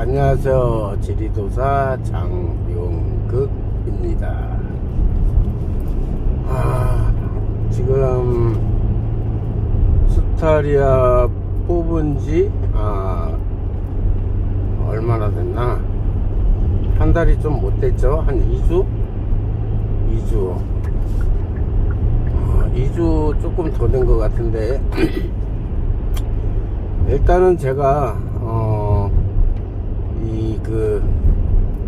안녕하세요. 지리도사 장용극입니다. 지금 스타리아 뽑은지 얼마나 됐나? 한 달이 좀 못 됐죠? 한 2주? 2주 조금 더 된 것 같은데 일단은 제가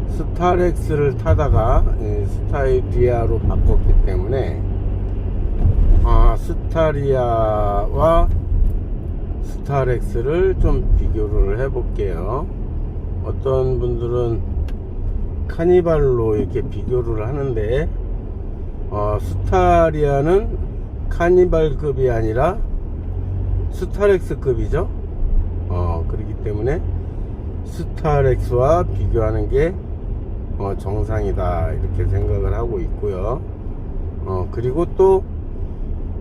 스타렉스를 타다가 스타리아로 바꿨기 때문에 스타리아와 스타렉스를 좀 비교를 해 볼게요. 어떤 분들은 카니발로 이렇게 비교를 하는데 스타리아는 카니발급이 아니라 스타렉스급이죠. 그렇기 때문에 스타렉스와 비교하는 게 정상이다 이렇게 생각을 하고 있고요. 그리고 또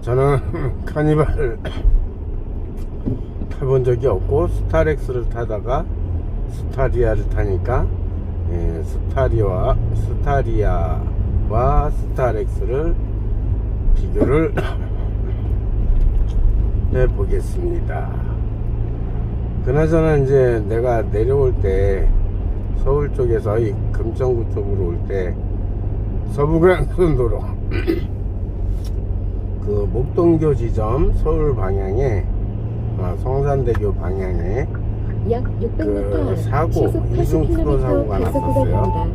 저는 카니발을 타본 적이 없고 스타렉스를 타다가 스타리아를 타니까 스타리아와 스타렉스를 비교를 해 보겠습니다. 그나저나 이제 내가 내려올 때 서울 쪽에서 이 금천구 쪽으로 올 때 서부간선도로 그 목동교 지점 서울 방향에 성산대교 방향에 약 600m 사고 이중수로 사고가 났었어요.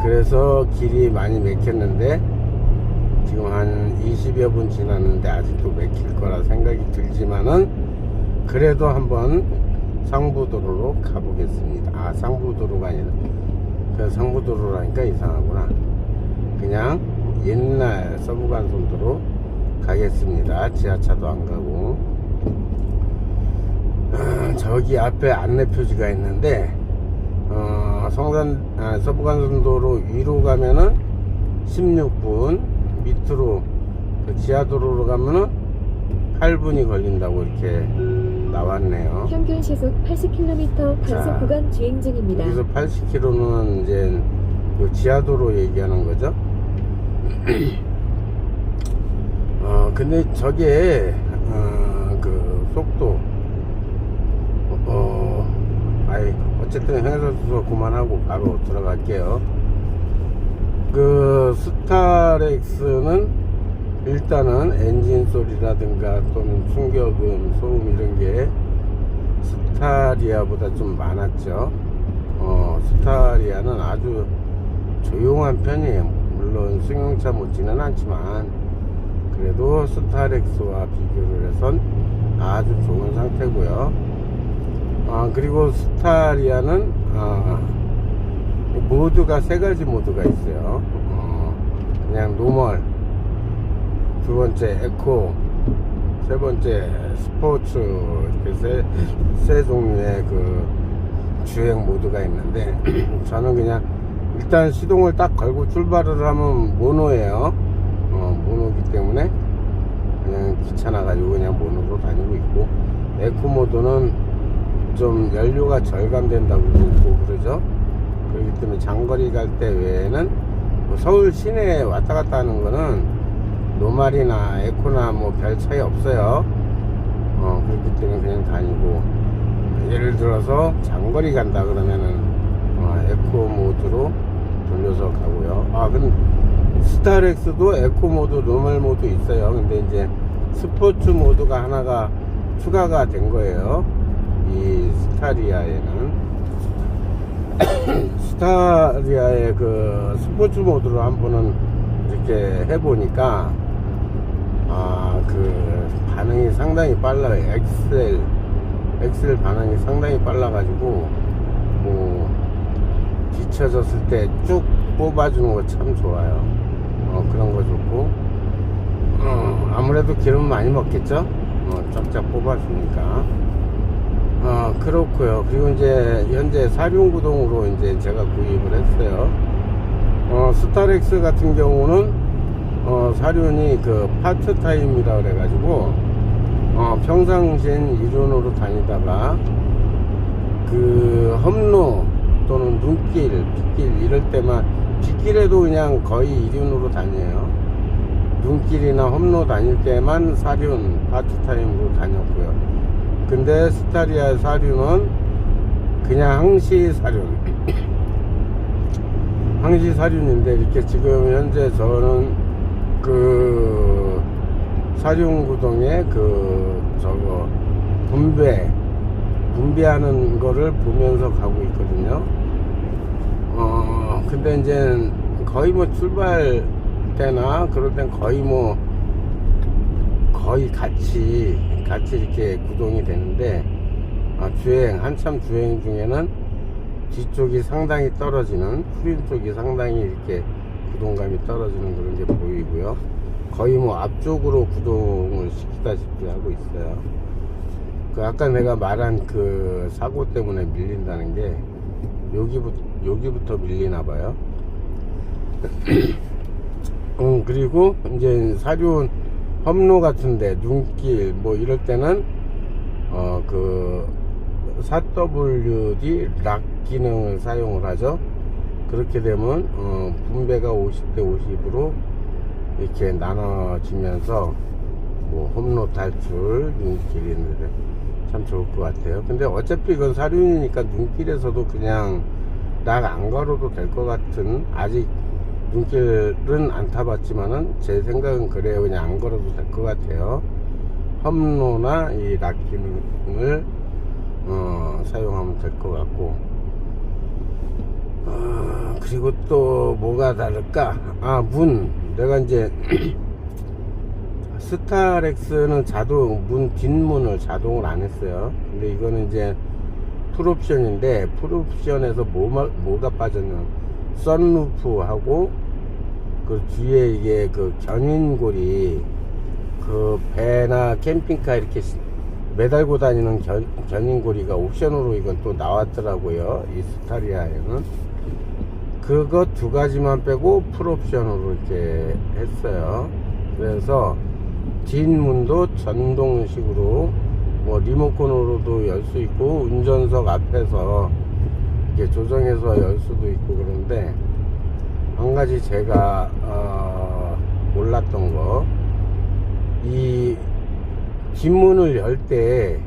그래서 길이 많이 막혔는데 지금 한 20여 분 지났는데 아직도 막힐 거라 생각이 들지만은 그래도 한번 상부도로로 가보겠습니다. 상부도로가 아니라 상부도로라니까 이상하구나. 그냥 옛날 서부간선도로 가겠습니다. 지하차도 안 가고. 저기 앞에 안내 표지가 있는데 서부간선도로 위로 가면은 16분, 밑으로 지하도로로 가면은 8분이 걸린다고 이렇게 나왔네요. 평균 시속 80km 단속 구간 주행 중입니다. 여기서 80km는 이제 지하도로 얘기하는 거죠. 근데 저게 그 속도 어쨌든 행사수서 그만하고 바로 들어갈게요. 그 스타렉스는 일단은 엔진 소리라든가 또는 충격음, 소음 이런 게 스타리아보다 좀 많았죠. 스타리아는 아주 조용한 편이에요. 물론 승용차 못지는 않지만 그래도 스타렉스와 비교를 해선 아주 좋은 상태고요. 그리고 스타리아는 모드가 3가지 모드가 있어요. 그냥 노멀, 두 번째 에코, 세 번째 스포츠, 이렇게 세 종류의 그 주행 모드가 있는데 저는 그냥 일단 시동을 딱 걸고 출발을 하면 모노예요. 모노기 때문에 그냥 귀찮아가지고 그냥 모노로 다니고 있고, 에코 모드는 좀 연료가 절감된다고 그러죠. 그렇기 때문에 장거리 갈 때 외에는 서울 시내에 왔다 갔다 하는 거는 노말이나 에코나 뭐 별 차이 없어요. 그렇기 때문에 그냥 다니고, 예를 들어서 장거리 간다 그러면은 에코 모드로 돌려서 가고요. 근데 스타렉스도 에코 모드, 노멀 모드 있어요. 근데 이제 스포츠 모드가 하나가 추가가 된 거예요. 이 스타리아에는 스타리아의 그 스포츠 모드로 한번은 이렇게 해보니까 그 반응이 상당히 빨라요. 엑셀 반응이 상당히 빨라가지고 뭐 뒤쳐졌을 때 쭉 뽑아주는 거 참 좋아요. 그런 거 좋고, 아무래도 기름 많이 먹겠죠. 쫙쫙 뽑아주니까. 그렇고요. 그리고 이제 현재 사륜구동으로 이제 제가 구입을 했어요. 스타렉스 같은 경우는 사륜이 그 파트타임이라 그래가지고 평상시엔 1륜으로 다니다가 그 험로 또는 눈길, 빗길 이럴 때만, 빗길에도 그냥 거의 1륜으로 다녀요. 눈길이나 험로 다닐 때만 4륜 파트타임으로 다녔고요. 근데 스타리아 4륜은 그냥 항시 4륜 항시 4륜인데, 이렇게 지금 현재 저는 그 4륜 구동의 저거 분배하는 거를 보면서 가고 있거든요. 근데 이제 거의 뭐 출발 때나 그럴 땐 거의 같이 이렇게 구동이 되는데, 한참 주행 중에는 뒤쪽이 상당히 떨어지는, 후륜 쪽이 상당히 이렇게 구동감이 떨어지는 그런 게 보이고요. 거의 뭐 앞쪽으로 구동을 시키다시피 하고 있어요. 그 아까 내가 말한 그 사고 때문에 밀린다는 게 여기부터 밀리나 봐요. 그리고 이제 사륜 험로 같은데, 눈길 뭐 이럴 때는 그 4WD 락 기능을 사용을 하죠. 그렇게 되면 분배가 50대 50으로 이렇게 나눠지면서 뭐 험로 탈출, 눈길이 있는데 참 좋을 것 같아요. 근데 어차피 이건 사륜이니까 눈길에서도 그냥 락 안 걸어도 될 것 같은, 아직 눈길은 안 타봤지만은 제 생각은 그래요. 그냥 안 걸어도 될 것 같아요. 험로나 이 락 기능을 사용하면 될 것 같고, 그리고 또 뭐가 다를까? 내가 이제 스타렉스는 문 뒷문을 자동을 안 했어요. 근데 이거는 이제 풀옵션인데, 풀옵션에서 뭐가 빠졌냐, 선루프하고 그 뒤에 이게 그 견인고리, 그 배나 캠핑카 이렇게 매달고 다니는 견인고리가 옵션으로 이건 또 나왔더라고요, 이 스타리아에는. 그거 두 가지만 빼고 풀옵션으로 이렇게 했어요. 그래서 뒷문도 전동식으로 뭐 리모컨으로도 열 수 있고, 운전석 앞에서 이렇게 조정해서 열 수도 있고. 그런데 한 가지 제가 몰랐던 거, 이 뒷문을 열 때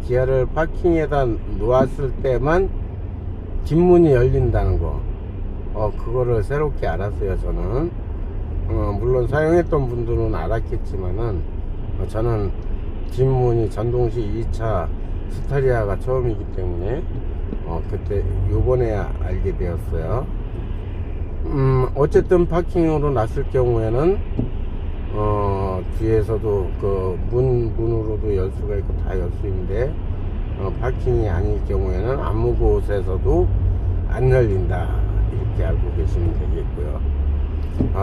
기아를 파킹에다 놓았을 때만 뒷문이 열린다는 거, 그거를 새롭게 알았어요. 저는 물론 사용했던 분들은 알았겠지만은, 저는 뒷문이 전동식 2차 스타리아가 처음이기 때문에 그때 요번에 알게 되었어요. 어쨌든 파킹으로 놨을 경우에는 뒤에서도 그 문으로도 열 수가 있고 다 열 수 있는데, 파킹이 아닐 경우에는 아무 곳에서도 안 열린다, 이렇게 알고 계시면 되겠고요.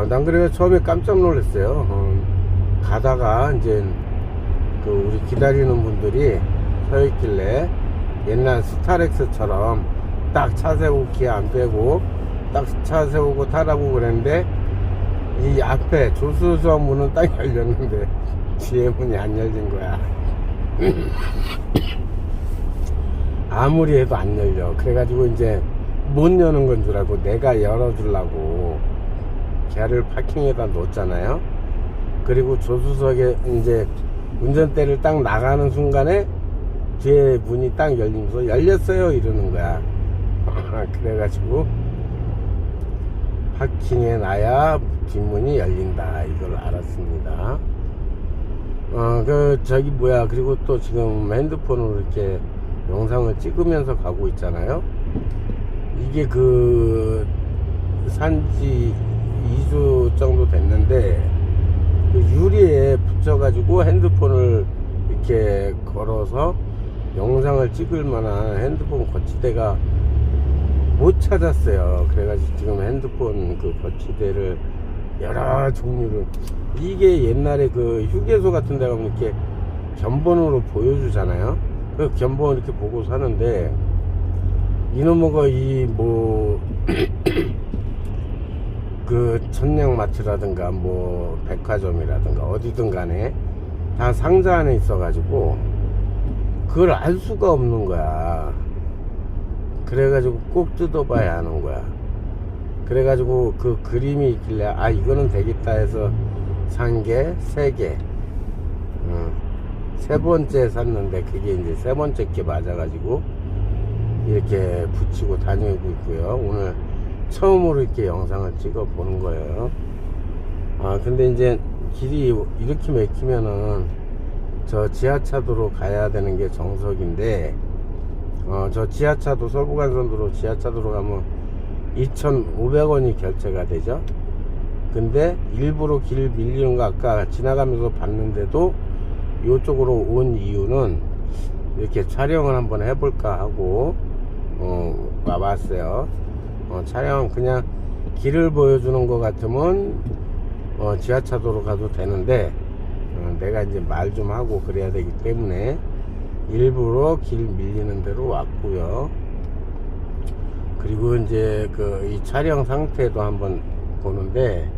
난 그래서 처음에 깜짝 놀랐어요. 가다가 이제 그 우리 기다리는 분들이 서 있길래, 옛날 스타렉스처럼 딱 차 세우고 기아 안 빼고 딱 차 세우고 타라고 그랬는데, 이 앞에 조수석 문은 딱 열렸는데 뒤에 문이 안 열린 거야. 아무리 해도 안 열려. 그래가지고 이제 못 여는 건 줄 알고 내가 열어주려고 걔를 파킹에다 놓았잖아요. 그리고 조수석에 이제 운전대를 딱 나가는 순간에 뒤에 문이 딱 열리면서 열렸어요 이러는 거야. 그래가지고 파킹에 놔야 뒷문이 열린다, 이걸 알았습니다. 그리고 또 지금 핸드폰으로 이렇게 영상을 찍으면서 가고 있잖아요. 이게 산지 2주 정도 됐는데, 그 유리에 붙여가지고 핸드폰을 이렇게 걸어서 영상을 찍을 만한 핸드폰 거치대가 못 찾았어요. 그래가지고 지금 핸드폰 그 거치대를 여러 종류를, 이게 옛날에 그 휴게소 같은 데 가면 이렇게 견본으로 보여주잖아요. 그 견본 이렇게 보고 사는데, 이놈의 그 천냥마트라든가 뭐 백화점이라든가 어디든 간에 다 상자 안에 있어가지고 그걸 알 수가 없는 거야. 그래가지고 꼭 뜯어봐야 하는 거야. 그래가지고 그 그림이 있길래 아 이거는 되겠다 해서 산 게 3개. 세 번째 샀는데 그게 이제 세 번째 게 맞아가지고 이렇게 붙이고 다니고 있고요. 오늘 처음으로 이렇게 영상을 찍어 보는 거예요. 아 근데 이제 길이 이렇게 막히면은 저 지하차도로 가야 되는 게 정석인데 저 지하차도 서부간선도로 지하차도로 가면 2,500원이 결제가 되죠. 근데 일부러 길 밀리는 거 아까 지나가면서 봤는데도 이쪽으로 온 이유는 이렇게 촬영을 한번 해볼까 하고 와봤어요. 촬영 그냥 길을 보여주는 것 같으면 지하차도로 가도 되는데 내가 이제 말 좀 하고 그래야 되기 때문에 일부러 길 밀리는 대로 왔고요. 그리고 이제 이 촬영 상태도 한번 보는데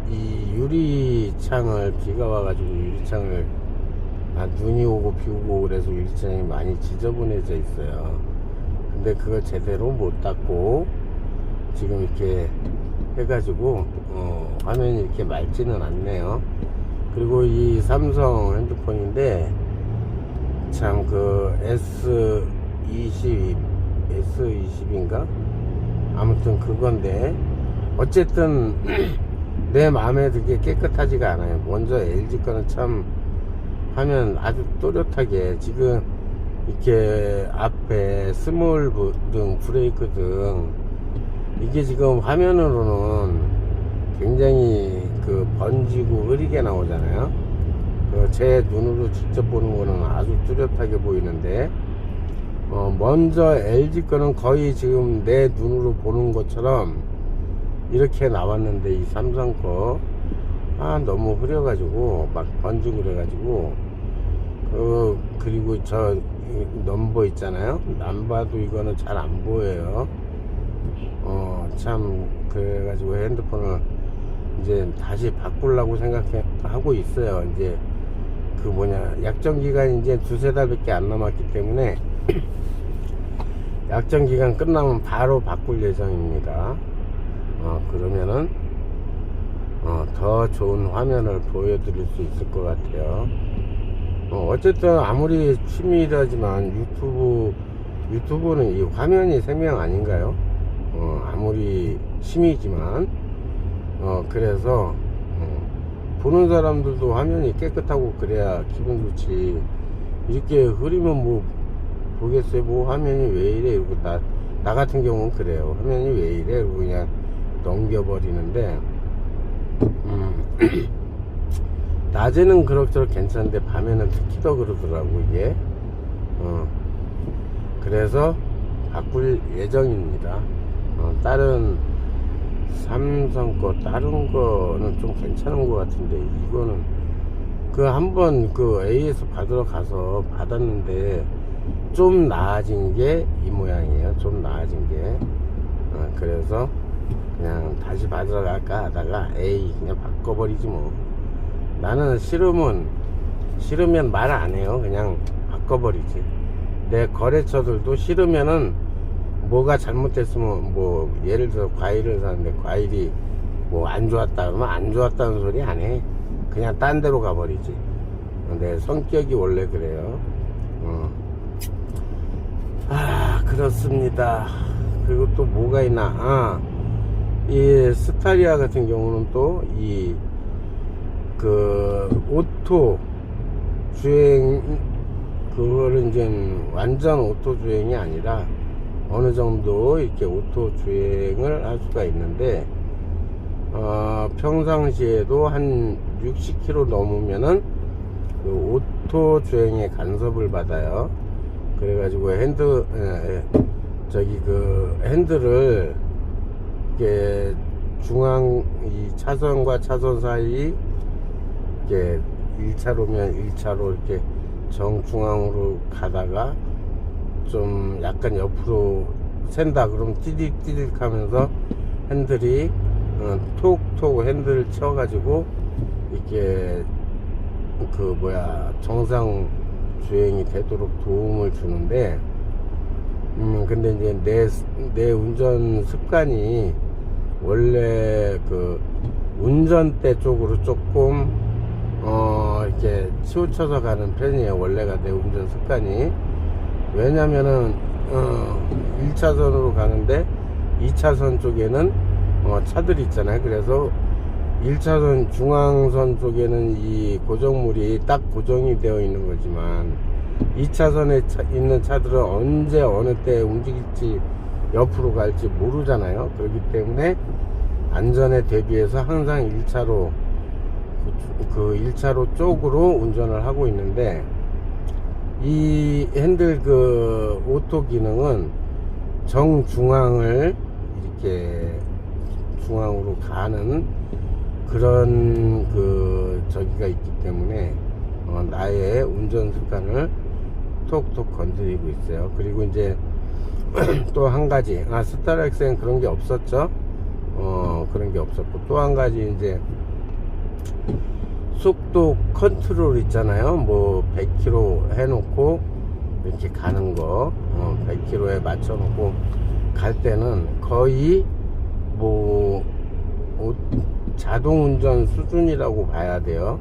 이 유리창을 비가 와가지고 유리창을 눈이 오고 비 오고 그래서 유리창이 많이 지저분해져 있어요. 근데 그걸 제대로 못 닦고 지금 이렇게 해가지고 화면이 이렇게 맑지는 않네요. 그리고 이 삼성 핸드폰인데 참 그 S20인가 아무튼 그건데 어쨌든 내 마음에 들게 깨끗하지가 않아요. 먼저 LG 거는 참 화면 아주 또렷하게 지금 이렇게 앞에 스몰 등 브레이크 등 이게 지금 화면으로는 굉장히 번지고 흐리게 나오잖아요. 제 눈으로 직접 보는 거는 아주 뚜렷하게 보이는데 먼저 LG 거는 거의 지금 내 눈으로 보는 것처럼 이렇게 나왔는데 이 삼성 거 너무 흐려가지고 막 번지고 그래가지고 그리고 저 넘버 있잖아요. 남봐도 이거는 잘 안 보여요. 참 그래가지고 핸드폰을 이제 다시 바꾸려고 생각하고 있어요. 이제 약정기간이 이제 2-3달밖에 안 남았기 때문에 약정기간 끝나면 바로 바꿀 예정입니다. 그러면은 더 좋은 화면을 보여드릴 수 있을 것 같아요. 어쨌든 아무리 취미라지만 유튜브는 이 화면이 생명 아닌가요? 아무리 취미지만 그래서 보는 사람들도 화면이 깨끗하고 그래야 기분 좋지. 이렇게 흐리면 뭐 보겠어요. 뭐 화면이 왜 이래 이러고 나 같은 경우는 그래요. 화면이 왜 이래 이러고 그냥 넘겨버리는데 낮에는 그럭저럭 괜찮은데 밤에는 특히 더 그러더라고 이게. 그래서 바꿀 예정입니다. 다른 삼성 거 다른 거는 좀 괜찮은 것 같은데 이거는 한번 AS 받으러 가서 받았는데 좀 나아진 게 이 모양이에요. 좀 나아진 게. 그래서 그냥 다시 받으러 갈까 하다가 에이 그냥 바꿔버리지 뭐. 나는 싫으면 말 안 해요. 그냥 바꿔버리지. 내 거래처들도 싫으면은 뭐가 잘못됐으면 뭐 예를 들어 과일을 사는데 과일이 뭐 안 좋았다 그러면 안 좋았다는 소리 안 해. 그냥 딴 데로 가버리지. 내 성격이 원래 그래요. 그렇습니다. 그리고 또 뭐가 있나. 이 스타리아 같은 경우는 또 오토 주행 그거를 이제 완전 오토 주행이 아니라 어느 정도 이렇게 오토 주행을 할 수가 있는데 평상시에도 한 60km 넘으면은 오토 주행의 간섭을 받아요. 그래가지고 핸들을 이렇게 중앙 이 차선과 차선 사이 이렇게 1차로면 1차로 이렇게 정중앙으로 가다가 좀 약간 옆으로 샌다 그러면 띠딕띠딕 하면서 핸들이 톡톡 핸들을 쳐가지고 이렇게 정상 주행이 되도록 도움을 주는데 근데 이제 내 운전 습관이 원래 그 운전대 쪽으로 조금 이렇게 치우쳐서 가는 편이에요. 원래가 내 운전 습관이. 왜냐면은 1차선으로 가는데 2차선 쪽에는 차들이 있잖아요. 그래서 1차선 중앙선 쪽에는 이 고정물이 딱 고정이 되어 있는 거지만 2차선에 있는 차들은 언제 어느 때 움직일지 옆으로 갈지 모르잖아요. 그렇기 때문에 안전에 대비해서 항상 1차로 그 1차로 쪽으로 운전을 하고 있는데, 이 핸들 그 오토 기능은 정중앙을 이렇게 중앙으로 가는 그런 그 저기가 있기 때문에 나의 운전 습관을 톡톡 건드리고 있어요. 그리고 이제 또 한 가지, 스타렉스엔 그런 게 없었죠. 그런 게 없었고, 또 한 가지 이제 속도 컨트롤 있잖아요. 뭐 100km 해놓고 이렇게 가는 거, 100km에 맞춰놓고 갈 때는 거의 뭐 자동운전 수준이라고 봐야 돼요.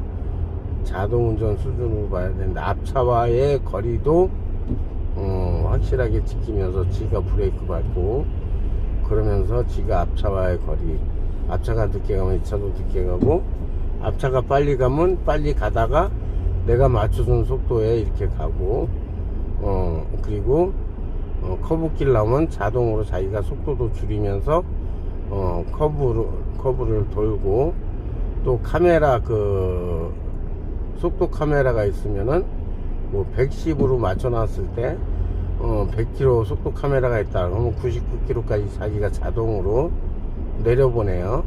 자동운전 수준으로 봐야 되는데, 앞차와의 거리도 확실하게 지키면서 지가 브레이크 밟고 그러면서 지가 앞차와의 거리, 앞차가 늦게 가면 이 차도 늦게 가고, 앞차가 빨리 가면 빨리 가다가 내가 맞춰준 속도에 이렇게 가고, 그리고 커브길 나오면 자동으로 자기가 속도도 줄이면서 커브를 돌고, 또 카메라 그 속도 카메라가 있으면은 뭐 110으로 맞춰놨을 때 100km 속도 카메라가 있다 그러면 99km까지 자기가 자동으로 내려보내요.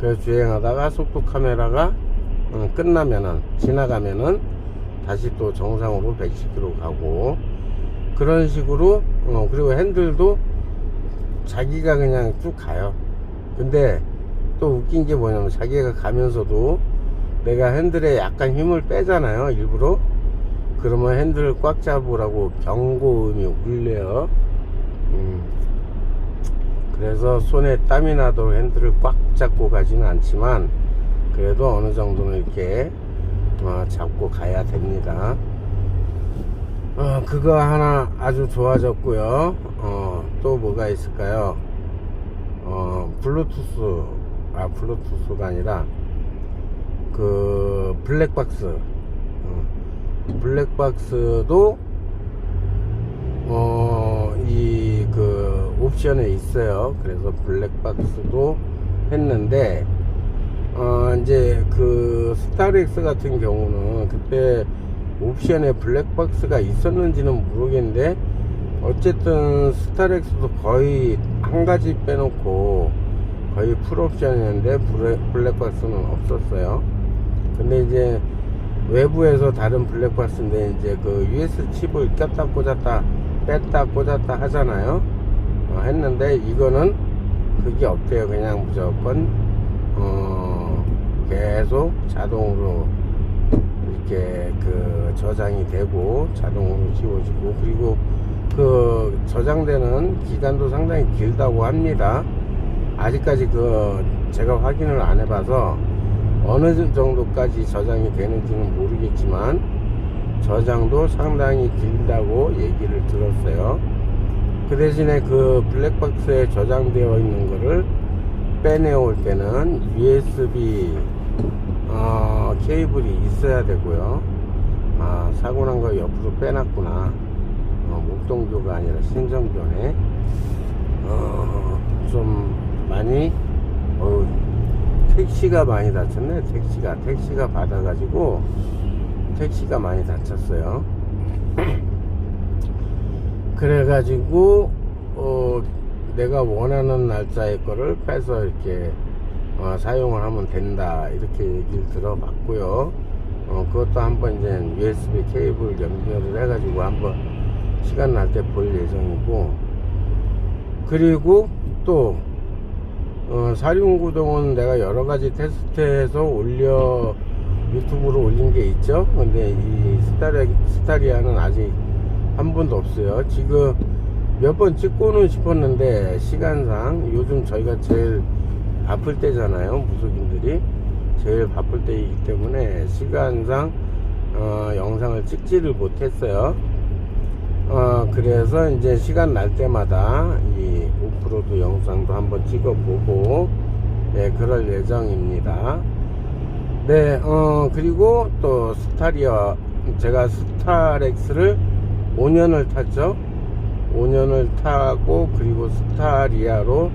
그래서 주행하다가 속도 카메라가 끝나면은, 지나가면은 다시 또 정상으로 110km 가고, 그런 식으로. 그리고 핸들도 자기가 그냥 쭉 가요. 근데 또 웃긴 게 뭐냐면, 자기가 가면서도 내가 핸들에 약간 힘을 빼잖아요, 일부러. 그러면 핸들을 꽉 잡으라고 경고음이 울려요. 그래서 손에 땀이 나도록 핸들을 꽉 잡고 가지는 않지만, 그래도 어느 정도는 이렇게 잡고 가야 됩니다. 그거 하나 아주 좋아졌고요. 또 뭐가 있을까요? 블루투스가 아니라 그 블랙박스. 블랙박스도 이 그 옵션에 있어요. 그래서 블랙박스도 했는데, 이제 그 스타렉스 같은 경우는 그때 옵션에 블랙박스가 있었는지는 모르겠는데, 어쨌든 스타렉스도 거의 한 가지 빼놓고 거의 풀옵션이었는데 블랙박스는 없었어요. 근데 이제 외부에서 다른 블랙박스인데, 이제 그 USB 칩을 꼈다 꽂았다 뺐다 꽂았다 하잖아요. 했는데 이거는 그게 없대요. 그냥 무조건 계속 자동으로 이렇게 그 저장이 되고 자동으로 지워지고, 그리고 그 저장되는 기간도 상당히 길다고 합니다. 아직까지 그 제가 확인을 안 해봐서 어느 정도까지 저장이 되는지는 모르겠지만, 저장도 상당히 길다고 얘기를 들었어요. 그 대신에 그 블랙박스에 저장되어 있는 거를 빼내올 때는 USB 케이블이 있어야 되고요. 사고 난 거 옆으로 빼놨구나. 목동교가 아니라 신정교네. 좀 많이 택시가 많이 다쳤네. 택시가 받아가지고 택시가 많이 다쳤어요. 그래가지고 내가 원하는 날짜의 거를 빼서 이렇게 사용을 하면 된다, 이렇게 얘기를 들어봤고요. 그것도 한번 이제 USB 케이블 연결을 해가지고 한번 시간 날 때 볼 예정이고, 그리고 또 사륜구동은 내가 여러가지 테스트해서 유튜브로 올린 게 있죠. 근데 이 스타리아는 아직 한 번도 없어요. 지금 몇 번 찍고는 싶었는데 시간상 요즘 저희가 제일 바쁠 때잖아요. 무속인들이 제일 바쁠 때이기 때문에 시간상 영상을 찍지를 못했어요. 그래서 이제 시간 날 때마다 이 오프로드 영상도 한번 찍어보고 네, 그럴 예정입니다. 네, 그리고 또 스타리아, 제가 스타렉스를 5년을 탔죠. 5년을 타고 그리고 스타리아로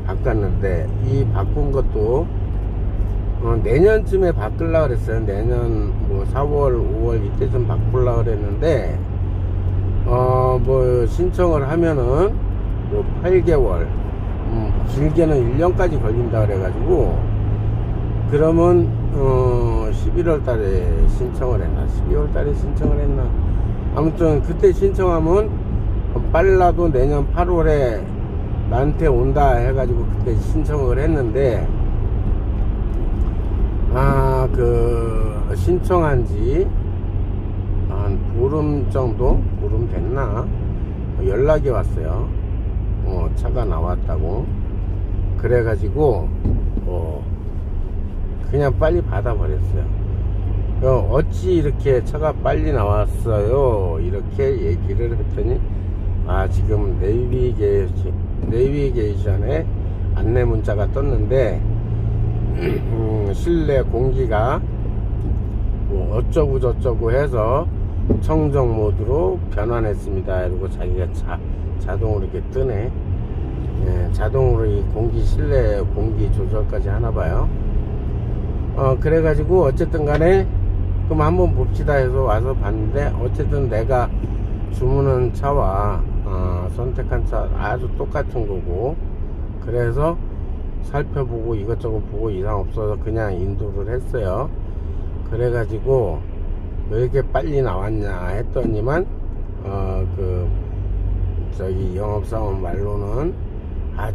바꿨는데 이 바꾼 것도 내년쯤에 바꾸려고 그랬어요. 내년 뭐 4월 5월 이때쯤 바꾸려고 그랬는데 뭐 신청을 하면은 뭐 8개월 길게는 1년까지 걸린다 그래가지고 그러면 11월 달에 신청을 했나 12월 달에 신청을 했나 아무튼 그때 신청하면 빨라도 내년 8월에 나한테 온다 해가지고 그때 신청을 했는데 그 신청한 지 한 보름 정도? 보름 됐나? 연락이 왔어요. 차가 나왔다고. 그래가지고 그냥 빨리 받아버렸어요. 어찌 이렇게 차가 빨리 나왔어요? 이렇게 얘기를 했더니 지금 내비게이션에 안내 문자가 떴는데 실내 공기가 뭐 어쩌고 저쩌고 해서 청정 모드로 변환했습니다. 이러고 자기가 자동으로 이렇게 뜨네. 예, 자동으로 이 실내 공기 조절까지 하나봐요. 그래가지고 어쨌든 간에 그럼 한번 봅시다 해서 와서 봤는데 어쨌든 내가 주문한 차와 선택한 차 아주 똑같은 거고 그래서 살펴보고 이것저것 보고 이상 없어서 그냥 인도를 했어요. 그래가지고 왜 이렇게 빨리 나왔냐 했더니만 저기 영업사원 말로는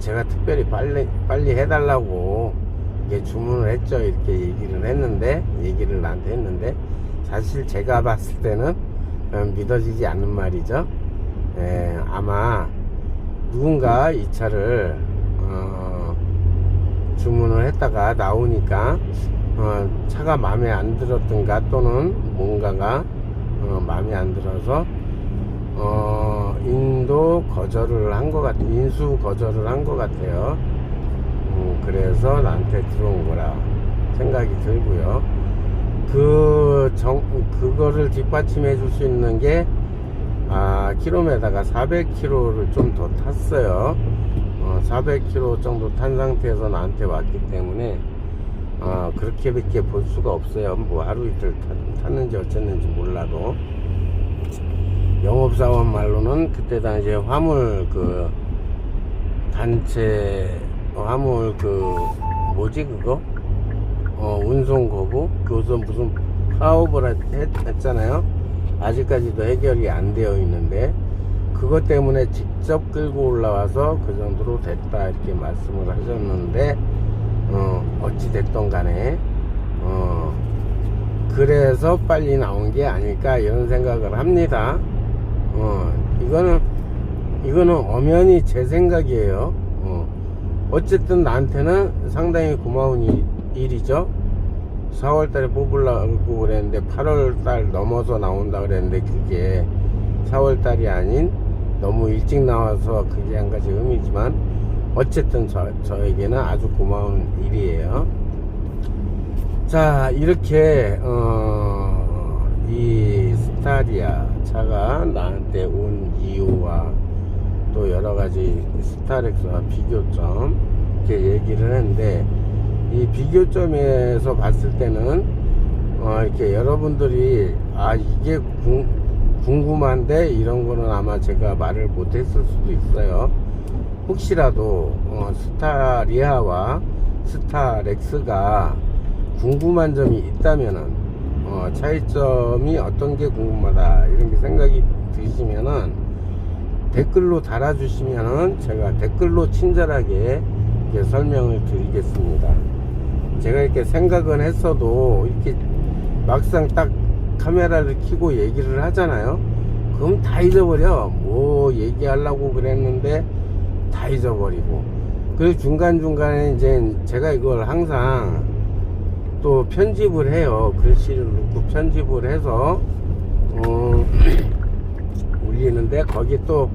제가 특별히 빨리 해달라고 이게 주문을 했죠 이렇게 얘기를 나한테 했는데 사실 제가 봤을 때는 믿어지지 않는 말이죠. 아마 누군가 이 차를 주문을 했다가 나오니까 차가 마음에 안 들었던가 또는 뭔가가 마음에 안 들어서 인수 거절을 한 것 같아요. 그래서 나한테 들어온 거라 생각이 들고요. 그거를 뒷받침해 줄 수 있는 게 킬로미터가 400km를 좀 더 탔어요. 400km 정도 탄 상태에서 나한테 왔기 때문에 그렇게밖에 볼 수가 없어요. 뭐 하루 이틀 탔는지 어쨌는지 몰라도 영업사원 말로는 그때 당시에 화물 단체 화물 뭐지 그거 운송 거부 그것은 무슨 파업을 했잖아요. 아직까지도 해결이 안 되어 있는데 그것 때문에 직접 끌고 올라와서 그 정도로 됐다 이렇게 말씀을 하셨는데 어찌 됐던 간에 그래서 빨리 나온 게 아닐까 이런 생각을 합니다. 이거는 엄연히 제 생각이에요. 어쨌든 나한테는 상당히 고마운 일이죠. 4월달에 뽑으려고 그랬는데 8월달 넘어서 나온다 그랬는데 그게 4월달이 아닌 너무 일찍 나와서 그게 한 가지 의미지만 어쨌든 저에게는 아주 고마운 일이에요. 자, 이렇게 이 스타리아 차가 나한테 온 이유와 또 여러가지 스타렉스와 비교점 이렇게 얘기를 했는데 이 비교점에서 봤을 때는 이렇게 여러분들이 이게 궁금한데 이런 거는 아마 제가 말을 못했을 수도 있어요. 혹시라도 스타리아와 스타렉스가 궁금한 점이 있다면은 차이점이 어떤 게 궁금하다 이런 게 생각이 드시면은 댓글로 달아주시면은 제가 댓글로 친절하게 이렇게 설명을 드리겠습니다. 제가 이렇게 생각은 했어도 이렇게 막상 딱 카메라를 켜고 얘기를 하잖아요. 그럼 다 잊어버려. 뭐 얘기하려고 그랬는데 다 잊어버리고. 그리고 중간중간에 이제 제가 이걸 항상 또 편집을 해요. 글씨를 넣고 편집을 해서 올리는데, 거기 또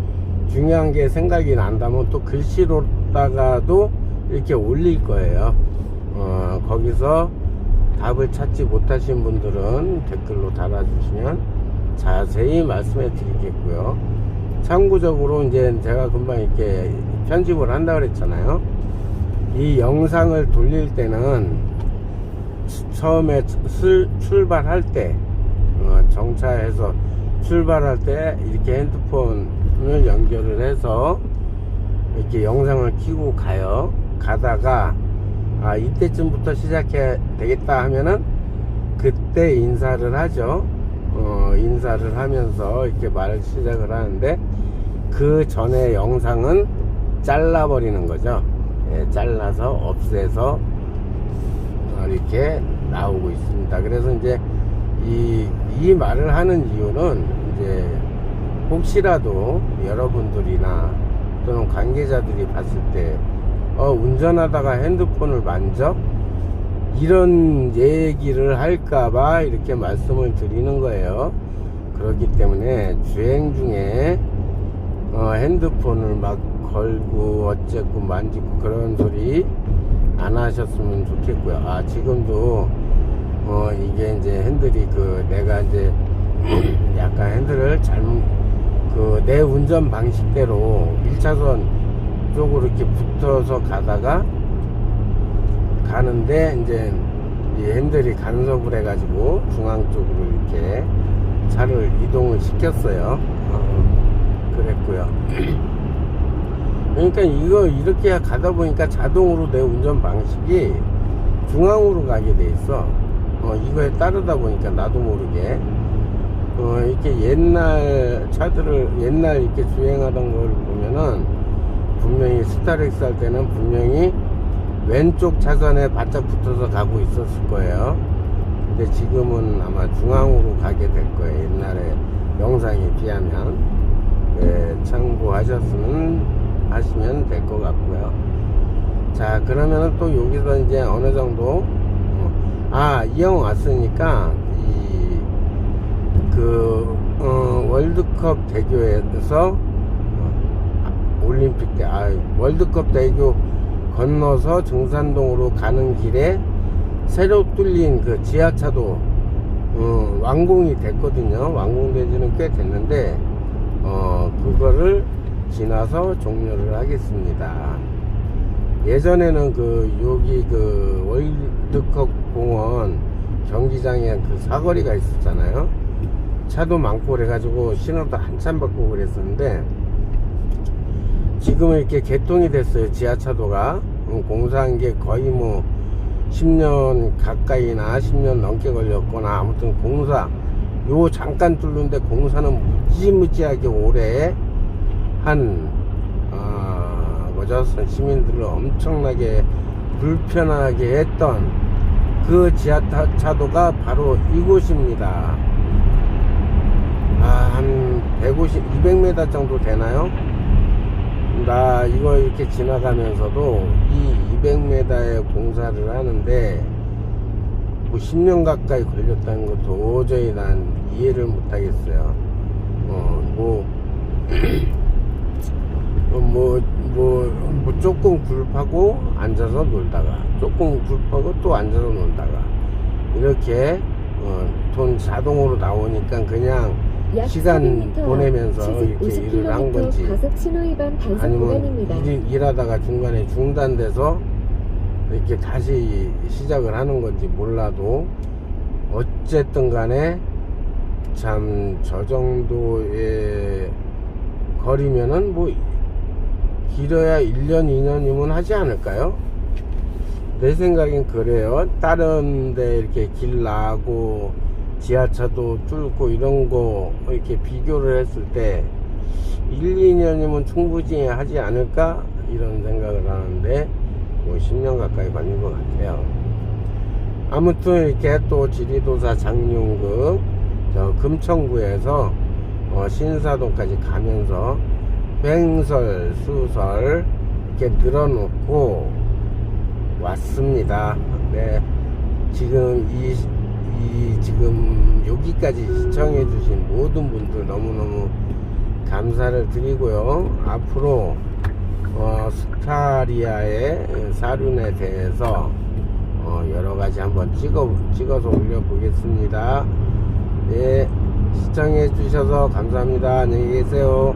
중요한 게 생각이 난다면 또 글씨로다가도 이렇게 올릴 거예요. 거기서 답을 찾지 못하신 분들은 댓글로 달아주시면 자세히 말씀해 드리겠고요. 참고적으로 이제 제가 금방 이렇게 편집을 한다 그랬잖아요. 이 영상을 돌릴 때는 처음에 출발할 때, 정차해서 출발할 때 이렇게 핸드폰을 연결을 해서 이렇게 영상을 켜고 가요. 가다가 이때쯤부터 시작해야 되겠다 하면은 그때 인사를 하죠. 인사를 하면서 이렇게 말을 시작을 하는데, 그 전에 영상은 잘라버리는 거죠. 예, 잘라서 없애서 이렇게 나오고 있습니다. 그래서 이제 이 말을 하는 이유는, 이제 혹시라도 여러분들이나 또는 관계자들이 봤을 때 운전하다가 핸드폰을 만져? 이런 얘기를 할까봐 이렇게 말씀을 드리는 거예요. 그렇기 때문에 주행 중에 핸드폰을 막 걸고 어쨌고 만지고 그런 소리 안 하셨으면 좋겠고요. 지금도 이게 이제 핸들이 내가 이제 약간 핸들을 잘못 내 운전 방식대로 1차선 쪽으로 이렇게 붙어서 가는데 이제 이 핸들이 간섭을 해가지고 중앙 쪽으로 이렇게 차를 이동을 시켰어요. 그랬고요. 그러니까 이거 이렇게 가다 보니까 자동으로 내 운전 방식이 중앙으로 가게 돼 있어. 이거에 따르다 보니까 나도 모르게 이렇게 옛날 차들을 옛날 이렇게 주행하던 걸 보면은 분명히 스타렉스 할 때는 분명히 왼쪽 차선에 바짝 붙어서 가고 있었을 거예요. 근데 지금은 아마 중앙으로 가게 될 거예요. 옛날에 영상에 비하면. 네, 참고하시면 될 것 같고요. 자, 그러면은 또 여기서 이제 어느 정도 이 형 왔으니까 월드컵 대교에서 올림픽 때 월드컵 대교 건너서 증산동으로 가는 길에 새로 뚫린 그 지하차도 완공이 됐거든요. 완공된 지는 꽤 됐는데 그거를 지나서 종료를 하겠습니다. 예전에는 여기 월드컵 공원 경기장에 사거리가 있었잖아요. 차도 많고 그래가지고 신호도 한참 받고 그랬었는데, 지금은 이렇게 개통이 됐어요. 지하차도가 공사한 게 거의 10년 가까이나 10년 넘게 걸렸거나, 아무튼 요 잠깐 뚫는데 공사는 무지무지하게 오래 시민들을 엄청나게 불편하게 했던 그 지하차도가 바로 이곳입니다. 한 200m 정도 되나요? 나 이거 이렇게 지나가면서도 이 200m의 공사를 하는데 10년 가까이 걸렸다는 거 도저히 난 이해를 못하겠어요. 조금 굴파고 앉아서 놀다가, 조금 굴파고 또 앉아서 놀다가, 이렇게 돈 자동으로 나오니까 그냥 시간 보내면서 이렇게 일을 한 건지, 아니면 일하다가 중간에 중단돼서 이렇게 다시 시작을 하는 건지 몰라도, 어쨌든 간에 참 저 정도의 거리면은 길어야 1년 2년이면 하지 않을까요? 내 생각엔 그래요. 다른 데 이렇게 길 나고 지하차도 뚫고 이런 거 이렇게 비교를 했을 때 1, 2년이면 충분히 하지 않을까 이런 생각을 하는데 10년 가까이 걸린 것 같아요. 아무튼 이렇게 또 지리도사 장룡급 금천구에서 신사동까지 가면서 횡설 수설 이렇게 늘어놓고 왔습니다. 네, 지금 지금 여기까지 시청해 주신 모든 분들 너무너무 감사를 드리고요. 앞으로 스타리아의 사륜에 대해서 여러가지 한번 찍어서 올려보겠습니다. 예, 시청해 주셔서 감사합니다. 안녕히 계세요.